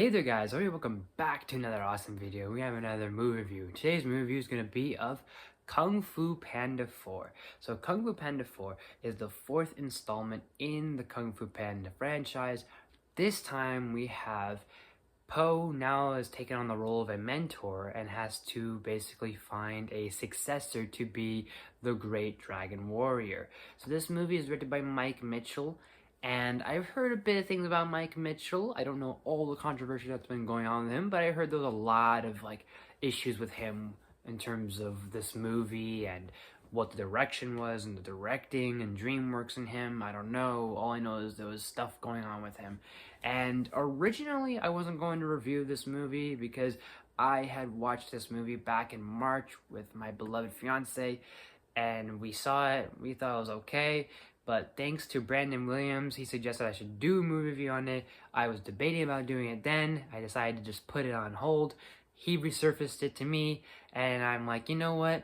Hey there guys, welcome back to another awesome video. We have another movie review. Today's movie review is going to be of Kung Fu Panda 4. So Kung Fu Panda 4 is the fourth installment in the Kung Fu Panda franchise. This time we have Po now has taken on the role of a mentor and has to basically find a successor to be the Great Dragon Warrior. So this movie is written by Mike Mitchell. And I've heard a bit of things about Mike Mitchell. I don't know all the controversy that's been going on with him, but I heard there's a lot of issues with him in terms of this movie and what the direction was and the directing and DreamWorks and him. I don't know. All I know is there was stuff going on with him. And originally I wasn't going to review this movie because I had watched this movie back in March with my beloved fiance and we saw it. We thought it was okay. But thanks to Brandon Williams, he suggested I should do a movie review on it. I was debating about doing it then. I decided to just put it on hold. He resurfaced it to me, and I'm like, you know what?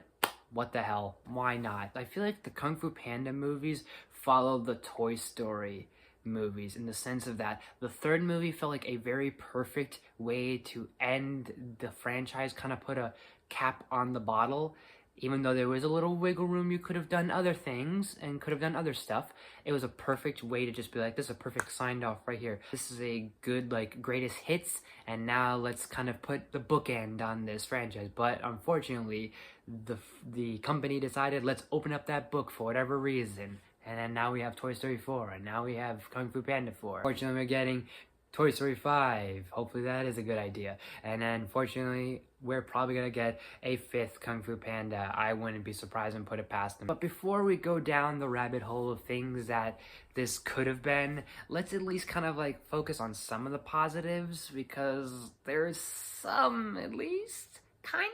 What the hell? Why not? I feel like the Kung Fu Panda movies follow the Toy Story movies in the sense of that the third movie felt like a very perfect way to end the franchise, kind of put a cap on the bottle. Even though there was a little wiggle room, you could have done other things and could have done other stuff. It was a perfect way to just be like, this is a perfect signed off right here. This is a good, greatest hits, and now let's kind of put the bookend on this franchise. But unfortunately, the company decided, let's open up that book for whatever reason. And then now we have Toy Story 4, and now we have Kung Fu Panda 4. Fortunately, we're getting Toy Story 5. Hopefully that is a good idea. And then, fortunately, we're probably going to get a fifth Kung Fu Panda. I wouldn't be surprised and put it past them. But before we go down the rabbit hole of things that this could have been, let's at least kind of focus on some of the positives, because there's some, at least, kinda.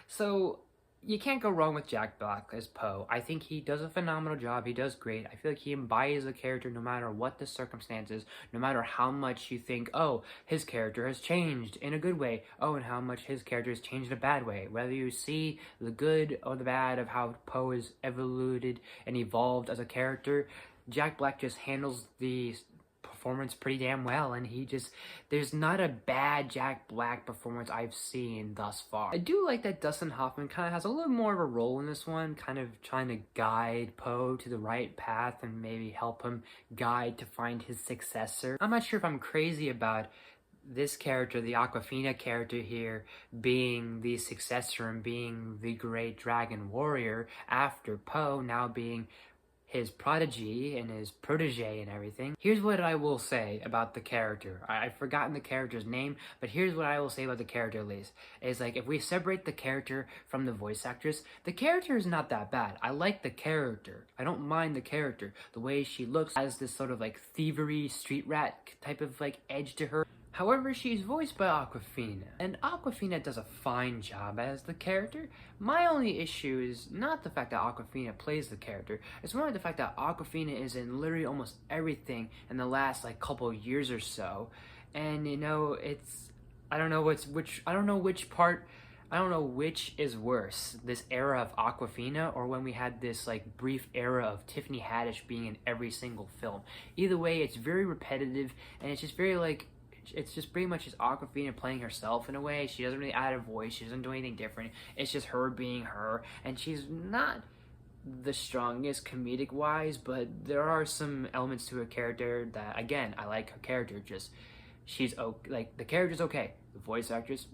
So you can't go wrong with Jack Black as Po. I think he does a phenomenal job. He does great. I feel like he embodies the character no matter what the circumstances, no matter how much you think, oh, his character has changed in a good way. Oh, and how much his character has changed in a bad way. Whether you see the good or the bad of how Po has evolved and evolved as a character, Jack Black just handles the performance pretty damn well, and there's not a bad Jack Black performance I've seen thus far. I do like that Dustin Hoffman kind of has a little more of a role in this one, kind of trying to guide Po to the right path and maybe help him guide to find his successor. I'm not sure if I'm crazy about this character, the Awkwafina character here, being the successor and being the Great Dragon Warrior after Po now being his prodigy and his protege and everything. Here's what I will say about the character. I've forgotten the character's name, but here's what I will say about the character at least. Is if we separate the character from the voice actress, the character is not that bad. I like the character. I don't mind the character. The way she looks has this sort of thievery, street rat type of edge to her. However, she's voiced by Awkwafina, and Awkwafina does a fine job as the character. My only issue is not the fact that Awkwafina plays the character, it's more the fact that Awkwafina is in literally almost everything in the last couple years or so, and I don't know which is worse, this era of Awkwafina or when we had this brief era of Tiffany Haddish being in every single film. Either way, it's very repetitive, and it's just very it's just pretty much just Awkwafina playing herself in a way. She doesn't really add a voice. She doesn't do anything different. It's just her being her. And she's not the strongest comedic-wise, but there are some elements to her character that, again, I like her character. Just, she's okay. The character's okay. The voice actress,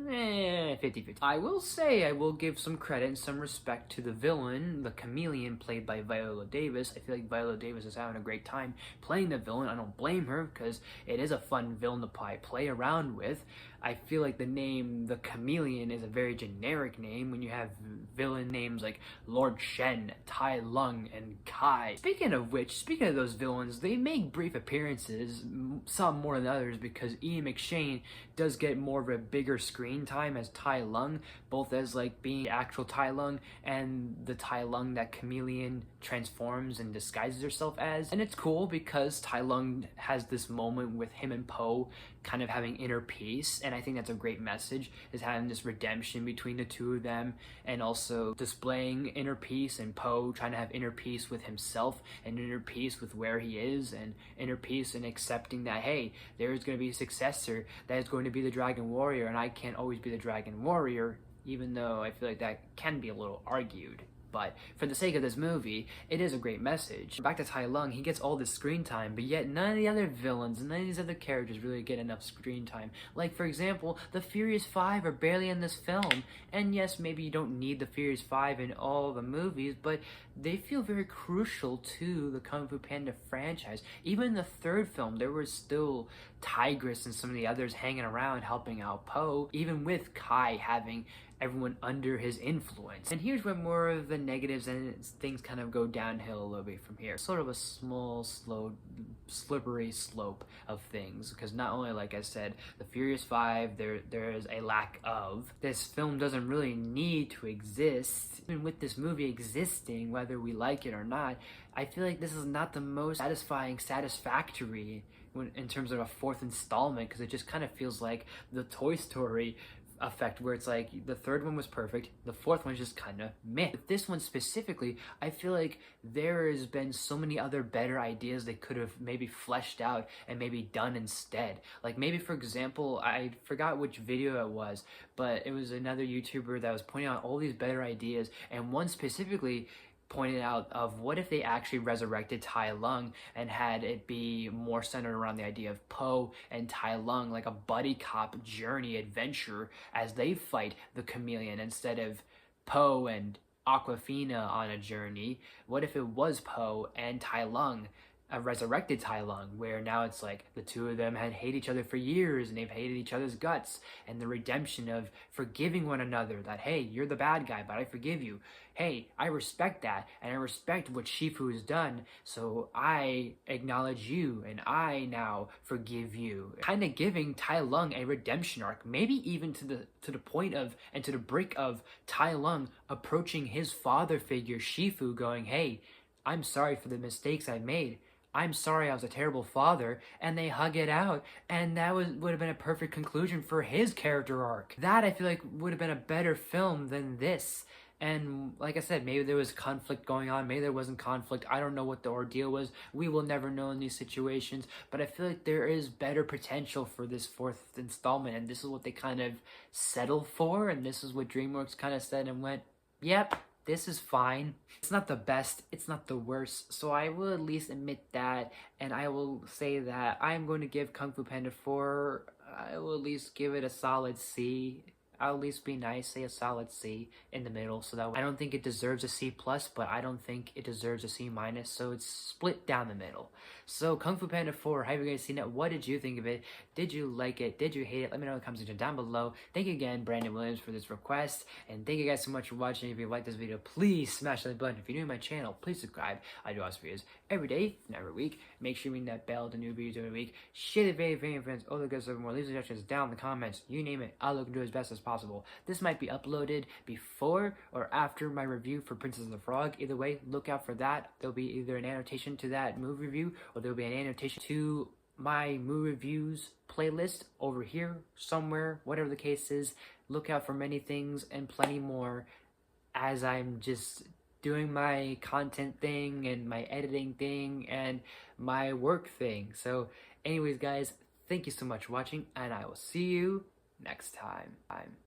50-50. I will say, I will give some credit and some respect to the villain, the chameleon, played by Viola Davis. I feel like Viola Davis is having a great time playing the villain. I don't blame her, because it is a fun villain to play around with. I feel like the name, the chameleon, is a very generic name when you have villain names like Lord Shen, Tai Lung, and Kai. Speaking of those villains, they make brief appearances, some more than others, because Ian McShane does get more of a bigger screen screen time as Tai Lung, both as like being actual Tai Lung and the Tai Lung that Chameleon transforms and disguises herself as. And it's cool because Tai Lung has this moment with him and Po kind of having inner peace, and I think that's a great message, is having this redemption between the two of them, and also displaying inner peace, and Po trying to have inner peace with himself and inner peace with where he is, and inner peace in accepting that, hey, there is going to be a successor that is going to be the Dragon Warrior, and I can't always be the Dragon Warrior, even though I feel like that can be a little argued. But for the sake of this movie, it is a great message. Back to Tai Lung, he gets all this screen time, but yet none of the other villains, none of these other characters really get enough screen time. Like, for example, the Furious Five are barely in this film, and yes, maybe you don't need the Furious Five in all the movies, but they feel very crucial to the Kung Fu Panda franchise. Even in the third film, there was still Tigress and some of the others hanging around helping out Po, even with Kai having everyone under his influence. And here's where more of the negatives and things kind of go downhill a little bit from here. Sort of a small, slow, slippery slope of things, because not only, like I said, the Furious Five, there is a lack of. This film doesn't really need to exist. Even with this movie existing, whether we like it or not, I feel like this is not the most satisfactory in terms of a fourth installment, because it just kind of feels like the Toy Story effect, where it's like the third one was perfect, the fourth one's just kind of meh. With this one specifically, I feel like there has been so many other better ideas they could have maybe fleshed out and maybe done instead. Like, maybe, for example, I forgot which video it was, but it was another YouTuber that was pointing out all these better ideas, and one specifically pointed out of what if they actually resurrected Tai Lung and had it be more centered around the idea of Po and Tai Lung, like a buddy cop journey adventure as they fight the Chameleon, instead of Po and Aquafina on a journey. What if it was Po and Tai Lung, a resurrected Tai Lung, where now it's like the two of them had hated each other for years and they've hated each other's guts, and the redemption of forgiving one another, that, hey, you're the bad guy, but I forgive you. Hey, I respect that, and I respect what Shifu has done, so I acknowledge you, and I now forgive you. Kind of giving Tai Lung a redemption arc, maybe even to the point of, and to the brink of, Tai Lung approaching his father figure, Shifu, going, hey, I'm sorry for the mistakes I made. I'm sorry I was a terrible father, and they hug it out, and that would have been a perfect conclusion for his character arc. That, I feel like, would have been a better film than this. And like I said, maybe there was conflict going on, maybe there wasn't conflict. I don't know what the ordeal was. We will never know in these situations, but I feel like there is better potential for this fourth installment, and this is what they kind of settled for, and this is what DreamWorks kind of said and went, yep, this is fine. It's not the best, it's not the worst, so I will at least admit that, and I will say that I'm going to give Kung Fu Panda 4, I will at least give it a solid C. I'll at least be nice, say a solid C in the middle, so that I don't think it deserves a C+, but I don't think it deserves a C-, so it's split down the middle. So Kung Fu Panda 4, have you guys seen it? What did you think of it? Did you like it? Did you hate it? Let me know in the comment section down below. Thank you again, Brandon Williams, for this request, and thank you guys so much for watching. If you like this video, please smash the like button. If you're new to my channel, please subscribe. I do awesome videos every day and every week. Make sure you ring that bell to new videos every week. Share the video with your friends, all the good stuff and more. Leave suggestions down in the comments. You name it, I'll look and do as best as possible. This might be uploaded before or after my review for Princess and the Frog. Either way, look out for that. There'll be either an annotation to that movie review, or there'll be an annotation to my movie reviews playlist over here somewhere. Whatever the case is, look out for many things and plenty more as I'm just doing my content thing and my editing thing and my work thing. So anyways, guys, thank you so much for watching, and I will see you next time.